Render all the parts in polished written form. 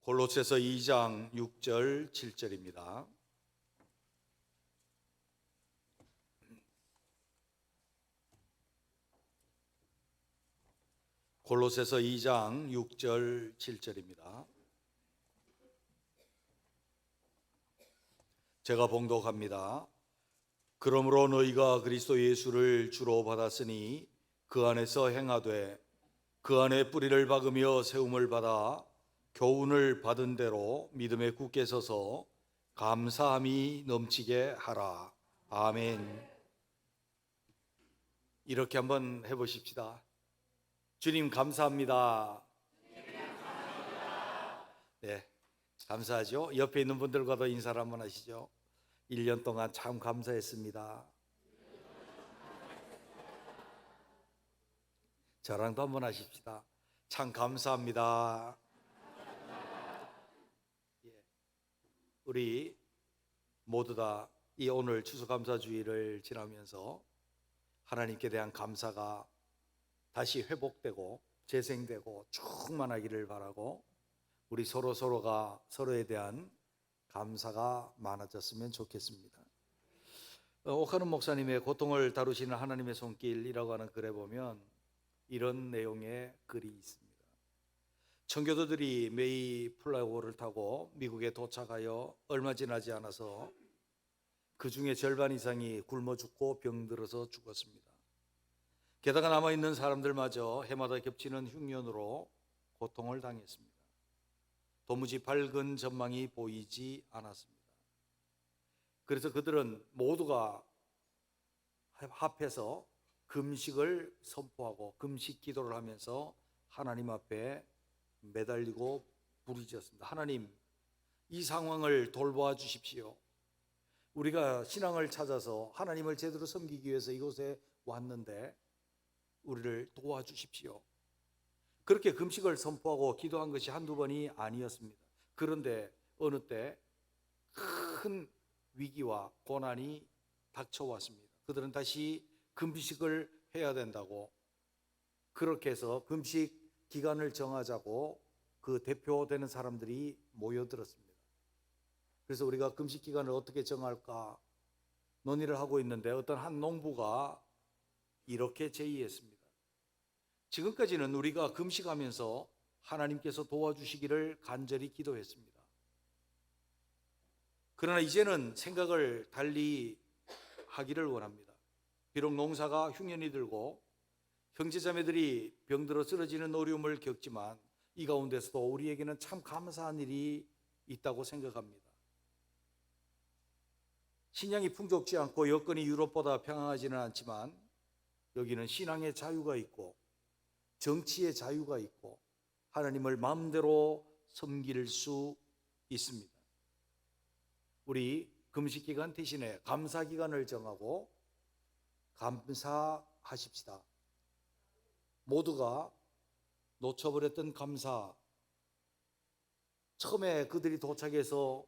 골로새서 2장 6절 7절입니다. 골로새서 2장 6절 7절입니다. 제가 봉독합니다. 그러므로 너희가 그리스도 예수를 주로 받았으니 그 안에서 행하되 그 안에 뿌리를 박으며 세움을 받아 교훈을 받은 대로 믿음에 굳게 서서 감사함이 넘치게 하라. 아멘. 이렇게 한번 해보십시다. 주님 감사합니다. 네, 감사하죠. 옆에 있는 분들과도 인사를 한번 하시죠. 1년 동안 참 감사했습니다. 저랑도 한번 하십시다. 참 감사합니다. 우리 모두 다 이 오늘 추수감사주의를 지나면서 하나님께 대한 감사가 다시 회복되고 재생되고 충만하기를 바라고, 우리 서로가 서로에 대한 감사가 많아졌으면 좋겠습니다. 옥하는 목사님의 고통을 다루시는 하나님의 손길이라고 하는 글에 보면 이런 내용의 글이 있습니다. 청교도들이 메이플라워를 타고 미국에 도착하여 얼마 지나지 않아서 그 중에 절반 이상이 굶어 죽고 병들어서 죽었습니다. 게다가 남아있는 사람들마저 해마다 겹치는 흉년으로 고통을 당했습니다. 도무지 밝은 전망이 보이지 않았습니다. 그래서 그들은 모두가 합해서 금식을 선포하고 금식 기도를 하면서 하나님 앞에 매달리고 부르짖었습니다. 하나님, 이 상황을 돌보아 주십시오. 우리가 신앙을 찾아서 하나님을 제대로 섬기기 위해서 이곳에 왔는데 우리를 도와주십시오. 그렇게 금식을 선포하고 기도한 것이 한두 번이 아니었습니다. 그런데 어느 때 큰 위기와 고난이 닥쳐왔습니다. 그들은 다시 금식을 해야 된다고, 그렇게 해서 금식 기간을 정하자고 그 대표되는 사람들이 모여들었습니다. 그래서 우리가 금식 기간을 어떻게 정할까 논의를 하고 있는데, 어떤 한 농부가 이렇게 제의했습니다. 지금까지는 우리가 금식하면서 하나님께서 도와주시기를 간절히 기도했습니다. 그러나 이제는 생각을 달리 하기를 원합니다. 비록 농사가 흉년이 들고 형제자매들이 병들어 쓰러지는 어려움을 겪지만 이 가운데서도 우리에게는 참 감사한 일이 있다고 생각합니다. 신앙이 풍족지 않고 여건이 유럽보다 평안하지는 않지만 여기는 신앙의 자유가 있고 정치의 자유가 있고 하나님을 마음대로 섬길 수 있습니다. 우리 금식기간 대신에 감사기간을 정하고 감사하십시다. 모두가 놓쳐버렸던 감사, 처음에 그들이 도착해서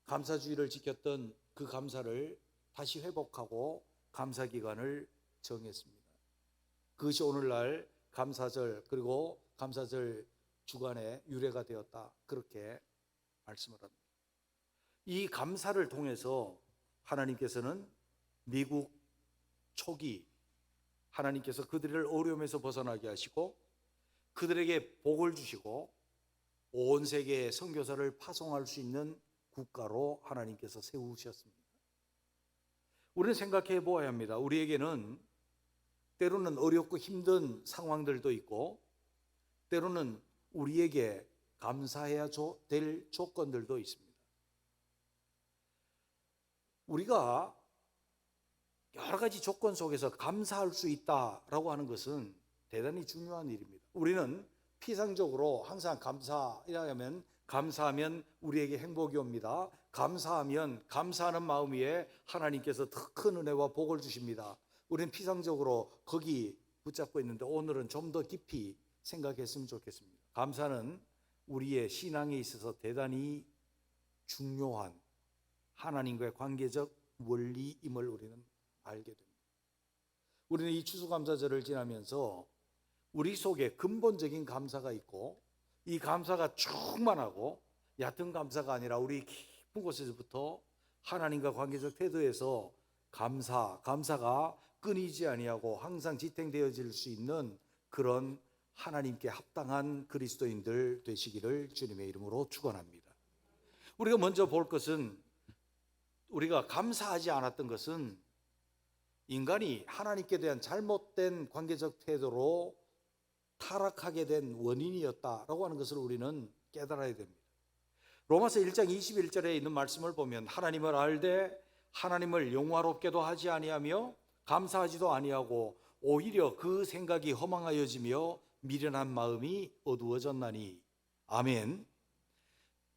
감사주의를 지켰던 그 감사를 다시 회복하고 감사기간을 정했습니다. 그것이 오늘날 감사절, 그리고 감사절 주간의 유래가 되었다, 그렇게 말씀을 합니다. 이 감사를 통해서 하나님께서는 미국 초기 하나님께서 그들을 어려움에서 벗어나게 하시고 그들에게 복을 주시고 온 세계에 선교사를 파송할 수 있는 국가로 하나님께서 세우셨습니다. 우리는 생각해 보아야 합니다. 우리에게는 때로는 어렵고 힘든 상황들도 있고 때로는 우리에게 감사해야 될 조건들도 있습니다. 우리가 여러 가지 조건 속에서 감사할 수 있다라고 하는 것은 대단히 중요한 일입니다. 우리는 피상적으로 항상 감사하면 우리에게 행복이 옵니다. 감사하면 감사하는 마음 위에 하나님께서 더 큰 은혜와 복을 주십니다. 우리는 피상적으로 거기 붙잡고 있는데 오늘은 좀 더 깊이 생각했으면 좋겠습니다. 감사는 우리의 신앙에 있어서 대단히 중요한 하나님과의 관계적 원리임을 우리는 알게 됩니다. 우리는 이 추수감사절을 지나면서 우리 속에 근본적인 감사가 있고 이 감사가 충만하고 얕은 감사가 아니라 우리 깊은 곳에서부터 하나님과 관계적 태도에서 감사가 끊이지 아니하고 항상 지탱되어질 수 있는 그런 하나님께 합당한 그리스도인들 되시기를 주님의 이름으로 축원합니다. 우리가 먼저 볼 것은, 우리가 감사하지 않았던 것은 인간이 하나님께 대한 잘못된 관계적 태도로 타락하게 된 원인이었다라고 하는 것을 우리는 깨달아야 됩니다. 로마서 1장 21절에 있는 말씀을 보면 하나님을 알되 하나님을 영화롭게도 하지 아니하며 감사하지도 아니하고 오히려 그 생각이 허망하여지며 미련한 마음이 어두워졌나니. 아멘.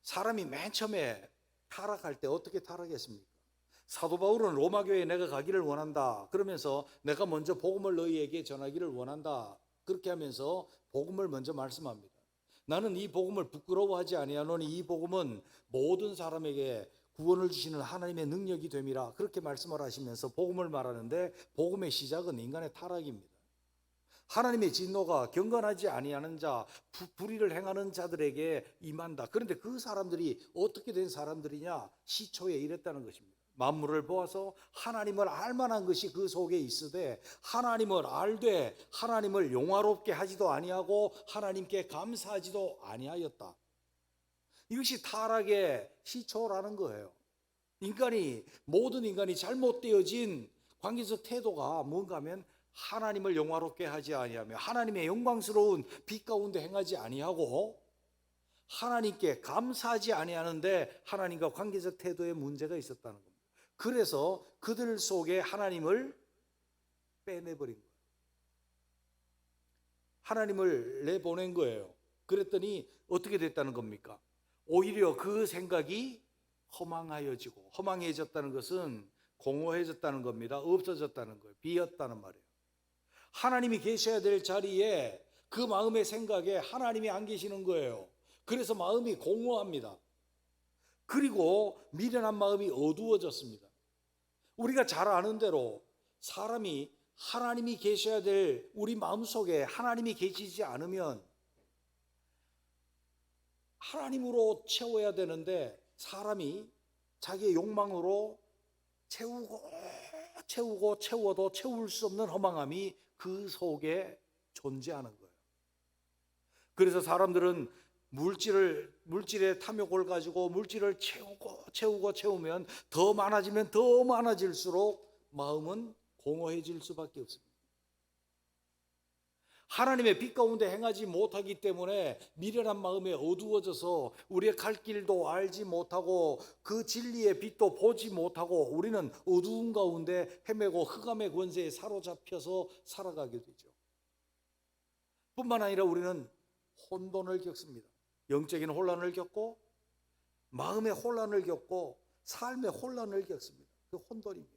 사람이 맨 처음에 타락할 때 어떻게 타락했습니까? 사도 바울은 로마 교회에 내가 가기를 원한다 그러면서 내가 먼저 복음을 너희에게 전하기를 원한다 그렇게 하면서 복음을 먼저 말씀합니다. 나는 이 복음을 부끄러워하지 아니하노니 이 복음은 모든 사람에게 구원을 주시는 하나님의 능력이 됨이라 그렇게 말씀을 하시면서 복음을 말하는데, 복음의 시작은 인간의 타락입니다. 하나님의 진노가 경건하지 아니하는 자, 불의를 행하는 자들에게 임한다. 그런데 그 사람들이 어떻게 된 사람들이냐? 시초에 이랬다는 것입니다. 만물을 보아서 하나님을 알만한 것이 그 속에 있으되 하나님을 알되 하나님을 영화롭게 하지도 아니하고 하나님께 감사하지도 아니하였다. 이것이 타락의 시초라는 거예요. 모든 인간이 잘못되어진 관계적 태도가 뭔가 하면 하나님을 영화롭게 하지 아니하며 하나님의 영광스러운 빛 가운데 행하지 아니하고 하나님께 감사하지 아니하는데 하나님과 관계적 태도에 문제가 있었다는 겁니다. 그래서 그들 속에 하나님을 빼내버린 거예요. 하나님을 내보낸 거예요. 그랬더니 어떻게 됐다는 겁니까? 오히려 그 생각이 허망해졌다는 것은 공허해졌다는 겁니다. 없어졌다는 거예요. 비었다는 말이에요. 하나님이 계셔야 될 자리에 그 마음의 생각에 하나님이 안 계시는 거예요. 그래서 마음이 공허합니다. 그리고 미련한 마음이 어두워졌습니다. 우리가 잘 아는 대로 사람이 하나님이 계셔야 될 우리 마음속에 하나님이 계시지 않으면 하나님으로 채워야 되는데 사람이 자기의 욕망으로 채우고 채워도 채울 수 없는 허망함이 그 속에 존재하는 거예요. 그래서 사람들은 물질의 탐욕을 가지고 물질을 채우면 더 많아지면 더 많아질수록 마음은 공허해질 수밖에 없습니다. 하나님의 빛 가운데 행하지 못하기 때문에 미련한 마음에 어두워져서 우리의 갈 길도 알지 못하고 그 진리의 빛도 보지 못하고 우리는 어두운 가운데 헤매고 흑암의 권세에 사로잡혀서 살아가게 되죠. 뿐만 아니라 우리는 혼돈을 겪습니다. 영적인 혼란을 겪고 마음의 혼란을 겪고 삶의 혼란을 겪습니다. 그 혼돈입니다.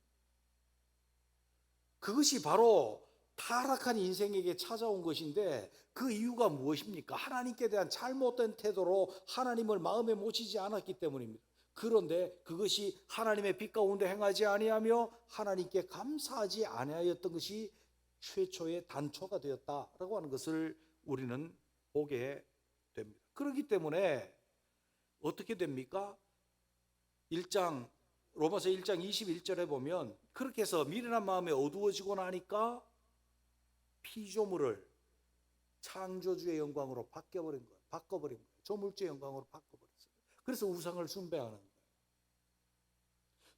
그것이 바로 타락한 인생에게 찾아온 것인데 그 이유가 무엇입니까? 하나님께 대한 잘못된 태도로 하나님을 마음에 모시지 않았기 때문입니다. 그런데 그것이 하나님의 빛 가운데 행하지 아니하며 하나님께 감사하지 아니하였던 것이 최초의 단초가 되었다라고 하는 것을 우리는 보게 됩니다. 그렇기 때문에 어떻게 됩니까? 로마서 1장 21절에 보면 그렇게 해서 미련한 마음에 어두워지고 나니까 피조물을 창조주의 영광으로 바꿔버린 거예요. 조물주의 영광으로 바꿔버렸어요. 그래서 우상을 숭배하는 거예요.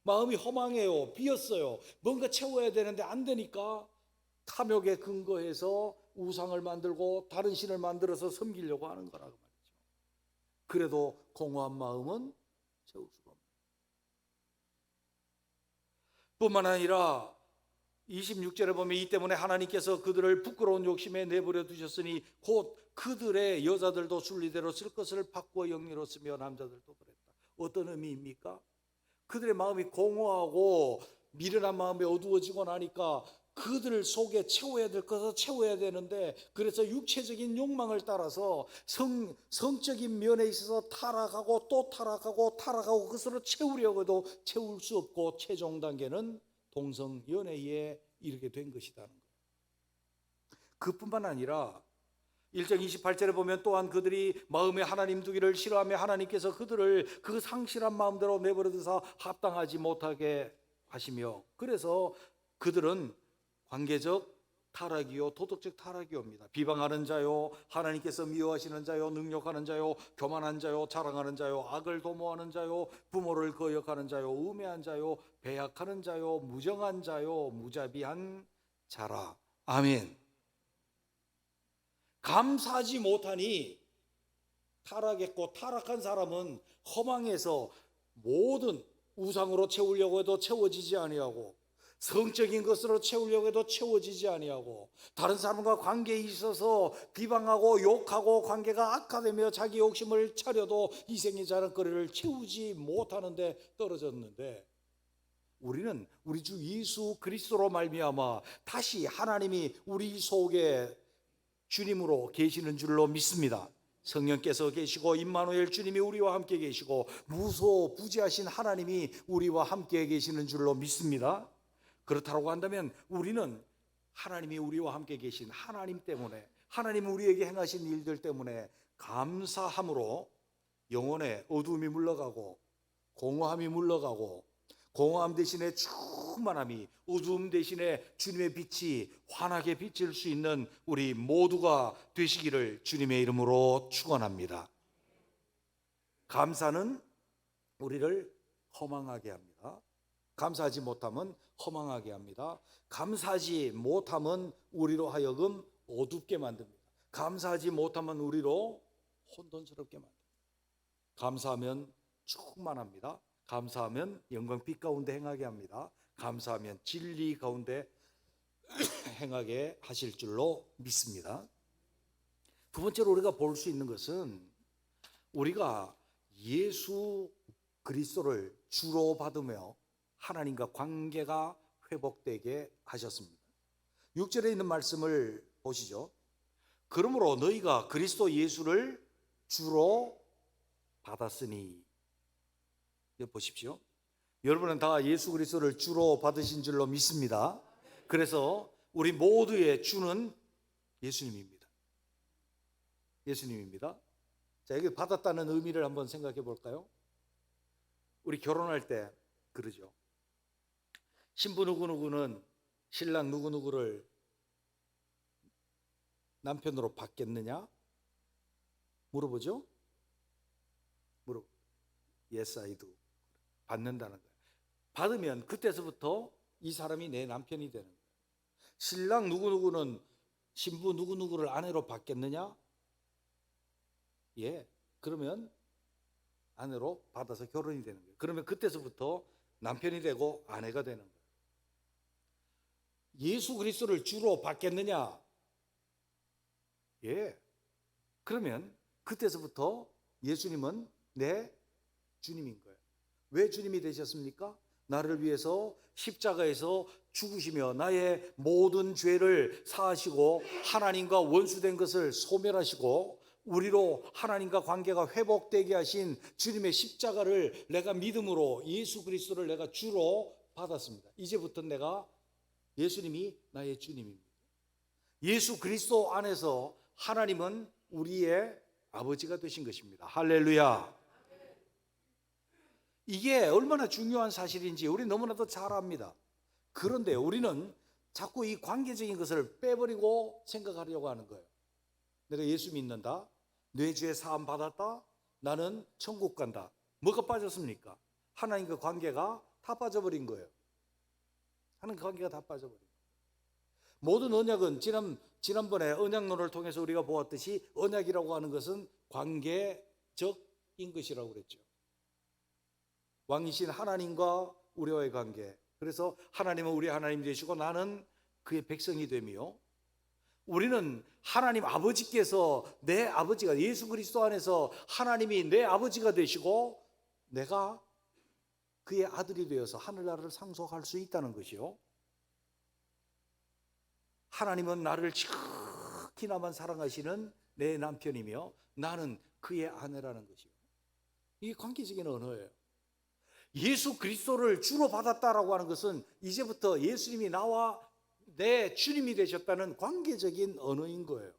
마음이 허망해요. 비었어요. 뭔가 채워야 되는데 안 되니까 탐욕에 근거해서 우상을 만들고 다른 신을 만들어서 섬기려고 하는 거라고 말이죠. 그래도 공허한 마음은 채울 수가 없는 뿐만 아니라 26절에 보면 이 때문에 하나님께서 그들을 부끄러운 욕심에 내버려 두셨으니 곧 그들의 여자들도 순리대로 쓸 것을 바꾸어 영리로쓰며 남자들도 그랬다. 어떤 의미입니까? 그들의 마음이 공허하고 미련한 마음에 어두워지고 나니까 그들 속에 채워야 될 것을 채워야 되는데 그래서 육체적인 욕망을 따라서 성적인 면에 있어서 타락하고 또 타락하고 그것으로 채우려고 해도 채울 수 없고 최종 단계는 동성 연애에 이르게 된 것이라는 거예요. 그뿐만 아니라 1장 28절에 보면 또한 그들이 마음에 하나님 두기를 싫어하며 하나님께서 그들을 그 상실한 마음대로 내버려 두사 합당하지 못하게 하시며, 그래서 그들은 관계적 타락이요 도덕적 타락이옵니다. 비방하는 자요, 하나님께서 미워하시는 자요, 능욕하는 자요, 교만한 자요, 자랑하는 자요, 악을 도모하는 자요, 부모를 거역하는 자요, 우매한 자요, 배약하는 자요, 무정한 자요, 무자비한 자라. 아멘. 감사하지 못하니 타락했고, 타락한 사람은 허망해서 모든 우상으로 채우려고 해도 채워지지 아니하고, 성적인 것으로 채우려고 해도 채워지지 아니하고, 다른 사람과 관계에 있어서 비방하고 욕하고 관계가 악화되며 자기 욕심을 차려도 이생의 자랑거리를 채우지 못하는 데 떨어졌는데, 우리는 우리 주 예수 그리스도로 말미암아 다시 하나님이 우리 속에 주님으로 계시는 줄로 믿습니다. 성령께서 계시고 임마누엘 주님이 우리와 함께 계시고 무소부지하신 하나님이 우리와 함께 계시는 줄로 믿습니다. 그렇다고 한다면 우리는 하나님이 우리와 함께 계신 하나님 때문에, 하나님이 우리에게 행하신 일들 때문에 감사함으로 영혼의 어두움이 물러가고 공허함이 물러가고, 공허함 대신에 충만함이, 어두움 대신에 주님의 빛이 환하게 비칠 수 있는 우리 모두가 되시기를 주님의 이름으로 축원합니다. 감사는 우리를 허망하게 합니다. 감사하지 못함은 허망하게 합니다. 감사하지 못함은 우리로 하여금 어둡게 만듭니다. 감사하지 못함은 우리로 혼돈스럽게 만듭니다. 감사하면 충만합니다. 감사하면 영광빛 가운데 행하게 합니다. 감사하면 진리 가운데 행하게 하실 줄로 믿습니다. 두 번째로 우리가 볼 수 있는 것은, 우리가 예수 그리스도를 주로 받으며 하나님과 관계가 회복되게 하셨습니다. 6절에 있는 말씀을 보시죠. 그러므로 너희가 그리스도 예수를 주로 받았으니. 보십시오. 여러분은 다 예수 그리스도를 주로 받으신 줄로 믿습니다. 그래서 우리 모두의 주는 예수님입니다. 예수님입니다. 자, 여기 받았다는 의미를 한번 생각해 볼까요? 우리 결혼할 때 그러죠. 신부 누구누구는 신랑 누구누구를 남편으로 받겠느냐? 물어보죠. Yes, I do. 받는다는 거예요. 받으면 그때서부터 이 사람이 내 남편이 되는 거예요. 신랑 누구누구는 신부 누구누구를 아내로 받겠느냐? 예. 그러면 아내로 받아서 결혼이 되는 거예요. 그러면 그때서부터 남편이 되고 아내가 되는 거예요. 예수 그리스도를 주로 받겠느냐? 예. 그러면 그때서부터 예수님은 내 주님인 거예요. 왜 주님이 되셨습니까? 나를 위해서 십자가에서 죽으시며 나의 모든 죄를 사하시고 하나님과 원수된 것을 소멸하시고 우리로 하나님과 관계가 회복되게 하신 주님의 십자가를 내가 믿음으로 예수 그리스도를 내가 주로 받았습니다. 이제부터 내가 예수님이 나의 주님입니다. 예수 그리스도 안에서 하나님은 우리의 아버지가 되신 것입니다. 할렐루야. 이게 얼마나 중요한 사실인지 우리 너무나도 잘 압니다. 그런데 우리는 자꾸 이 관계적인 것을 빼버리고 생각하려고 하는 거예요. 내가 예수 믿는다, 내 죄 사함 받았다, 나는 천국 간다. 뭐가 빠졌습니까? 하나님과 관계가 다 빠져버린 거예요. 하나님과 관계가 다 빠져버린 거예요. 모든 언약은 지난번에 언약론을 통해서 우리가 보았듯이 언약이라고 하는 것은 관계적인 것이라고 그랬죠. 왕이신 하나님과 우리와의 관계. 그래서 하나님은 우리 하나님 되시고 나는 그의 백성이 되며, 우리는 하나님 아버지께서 내 아버지가, 예수 그리스도 안에서 하나님이 내 아버지가 되시고 내가 그의 아들이 되어서 하늘나라를 상속할 수 있다는 것이요. 하나님은 나를 지극히나만 사랑하시는 내 남편이며 나는 그의 아내라는 것이요. 이게 관계적인 언어예요. 예수 그리스도를 주로 받았다라고 하는 것은 이제부터 예수님이 나와 내 주님이 되셨다는 관계적인 언어인 거예요.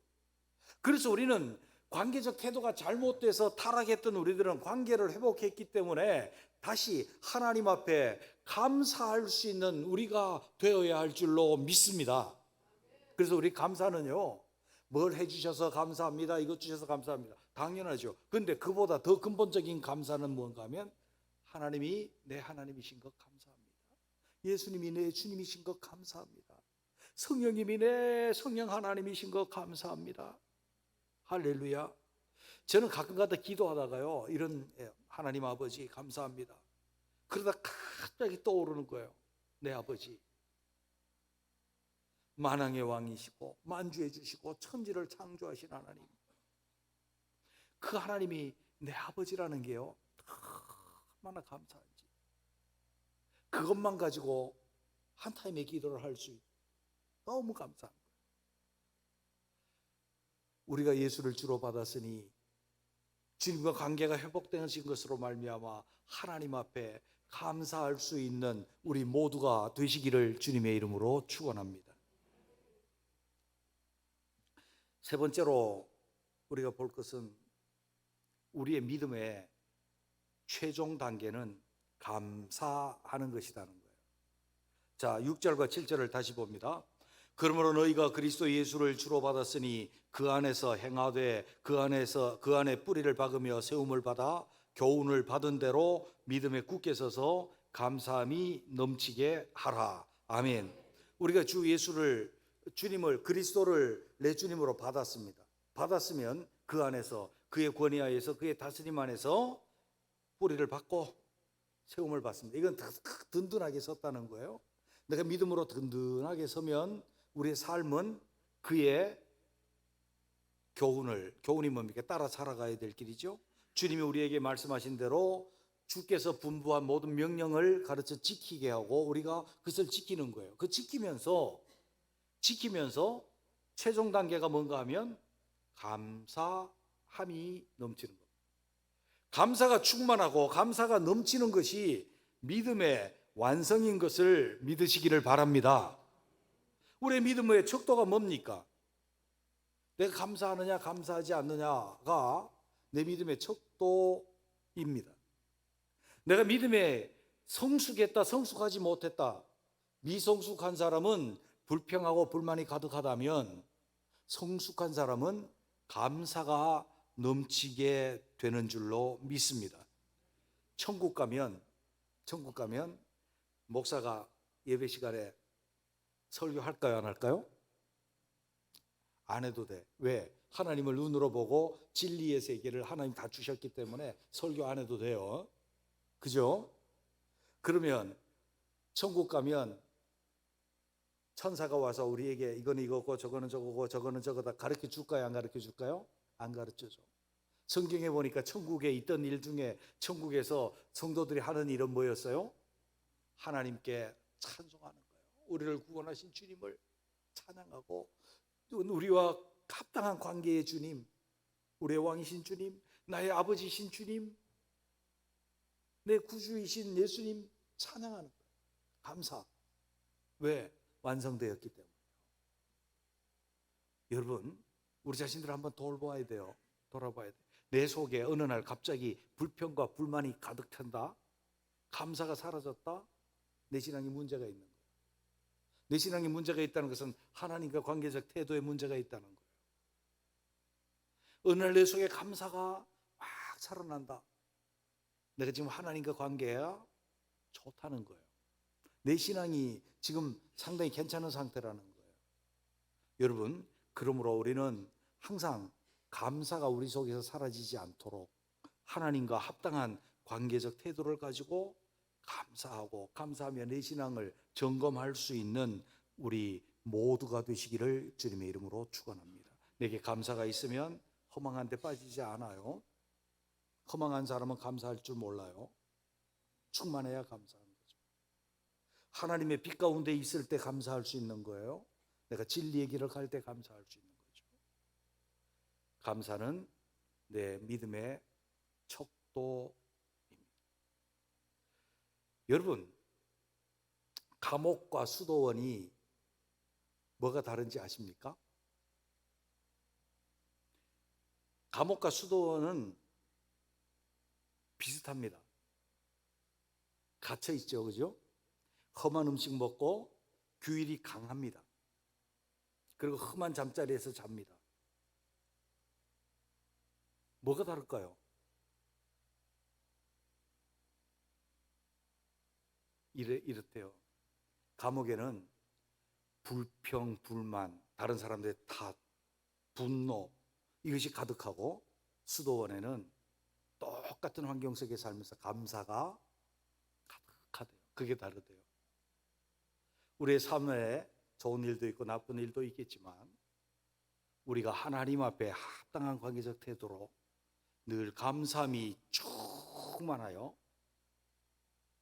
그래서 우리는 관계적 태도가 잘못돼서 타락했던 우리들은 관계를 회복했기 때문에 다시 하나님 앞에 감사할 수 있는 우리가 되어야 할 줄로 믿습니다. 그래서 우리 감사는요, 뭘 해주셔서 감사합니다, 이것 주셔서 감사합니다, 당연하죠. 그런데 그보다 더 근본적인 감사는 뭔가 하면 하나님이 내 하나님이신 것 감사합니다. 예수님이 내 주님이신 것 감사합니다. 성령님이 내 성령 하나님이신 것 감사합니다. 할렐루야. 저는 가끔가다 기도하다가요, 이런, 하나님 아버지 감사합니다. 그러다 갑자기 떠오르는 거예요. 내 아버지 만왕의 왕이시고 만주해 주시고 천지를 창조하신 하나님, 그 하나님이 내 아버지라는 게요, 얼마나 감사한지. 그것만 가지고 한 타임의 기도를 할 수 있고 너무 감사한 거예요. 우리가 예수를 주로 받았으니 주님과 관계가 회복되는 것으로 말미암아 하나님 앞에 감사할 수 있는 우리 모두가 되시기를 주님의 이름으로 축원합니다. 세 번째로 우리가 볼 것은 우리의 믿음의 최종 단계는 감사하는 것이라는 거예요. 자, 6절과 7절을 다시 봅니다. 그러므로 너희가 그리스도 예수를 주로 받았으니 그 안에서 행하되 그 안에 뿌리를 박으며 세움을 받아 교훈을 받은 대로 믿음에 굳게 서서 감사함이 넘치게 하라. 아멘. 우리가 주 예수를, 주님을, 그리스도를 내 주님으로 받았습니다. 받았으면 그 안에서, 그의 권위하에서, 그의 다스림 안에서 뿌리를 받고 세움을 받습니다. 이건 든든하게 섰다는 거예요. 내가 믿음으로 든든하게 서면 우리의 삶은 그의 교훈이 뭡니까? 따라 살아가야 될 길이죠. 주님이 우리에게 말씀하신 대로 주께서 분부한 모든 명령을 가르쳐 지키게 하고 우리가 그것을 지키는 거예요. 그 지키면서 최종 단계가 뭔가 하면 감사함이 넘치는 겁니다. 감사가 충만하고 감사가 넘치는 것이 믿음의 완성인 것을 믿으시기를 바랍니다. 우리의 믿음의 척도가 뭡니까? 내가 감사하느냐 감사하지 않느냐가 내 믿음의 척도입니다. 내가 믿음에 성숙했다 성숙하지 못했다, 미성숙한 사람은 불평하고 불만이 가득하다면 성숙한 사람은 감사가 넘치게 되는 줄로 믿습니다. 천국 가면 목사가 예배 시간에 설교할까요, 안 할까요? 안 해도 돼. 왜? 하나님을 눈으로 보고 진리의 세계를 하나님 다 주셨기 때문에 설교 안 해도 돼요. 그죠? 그러면 천국 가면 천사가 와서 우리에게 이거는 이거고 저거는 저거고 저거는 저거다 가르쳐 줄까요, 안 가르쳐 줄까요? 안 가르쳐줘. 성경에 보니까 천국에 있던 일 중에 천국에서 성도들이 하는 일은 뭐였어요? 하나님께 찬송하는 거예요. 우리를 구원하신 주님을 찬양하고 우리와 합당한 관계의 주님, 우리의 왕이신 주님, 나의 아버지이신 주님, 내 구주이신 예수님 찬양하는 거예요. 감사. 왜? 완성되었기 때문에. 여러분, 우리 자신들을 한번 돌아봐야 돼요. 내 속에 어느 날 갑자기 불평과 불만이 가득 찬다, 감사가 사라졌다, 내 신앙에 문제가 있는 거예요. 내 신앙에 문제가 있다는 것은 하나님과 관계적 태도에 문제가 있다는 거예요. 어느 날 내 속에 감사가 막 살아난다, 내가 지금 하나님과 관계가 좋다는 거예요. 내 신앙이 지금 상당히 괜찮은 상태라는 거예요. 여러분, 그러므로 우리는 항상 감사가 우리 속에서 사라지지 않도록 하나님과 합당한 관계적 태도를 가지고 감사하고, 감사하며 내 신앙을 점검할 수 있는 우리 모두가 되시기를 주님의 이름으로 축원합니다. 내게 감사가 있으면 허망한 데 빠지지 않아요. 허망한 사람은 감사할 줄 몰라요. 충만해야 감사하는 거죠. 하나님의 빛 가운데 있을 때 감사할 수 있는 거예요. 내가 진리의 길을 갈 때 감사할 수 있는 거죠. 감사는 내 믿음의 척도입니다. 여러분, 감옥과 수도원이 뭐가 다른지 아십니까? 감옥과 수도원은 비슷합니다. 갇혀 있죠, 그죠? 험한 음식 먹고 규율이 강합니다. 그리고 험한 잠자리에서 잡니다. 뭐가 다를까요? 이렇대요. 감옥에는 불평, 불만, 다른 사람들의 탓, 분노 이것이 가득하고, 수도원에는 똑같은 환경 속에 살면서 감사가 가득하대요. 그게 다르대요. 우리의 삶에 좋은 일도 있고 나쁜 일도 있겠지만, 우리가 하나님 앞에 합당한 관계적 태도로 늘 감사함이 충만하여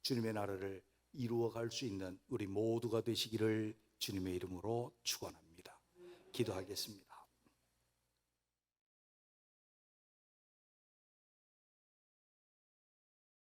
주님의 나라를 이루어갈 수 있는 우리 모두가 되시기를 주님의 이름으로 축원합니다. 기도하겠습니다.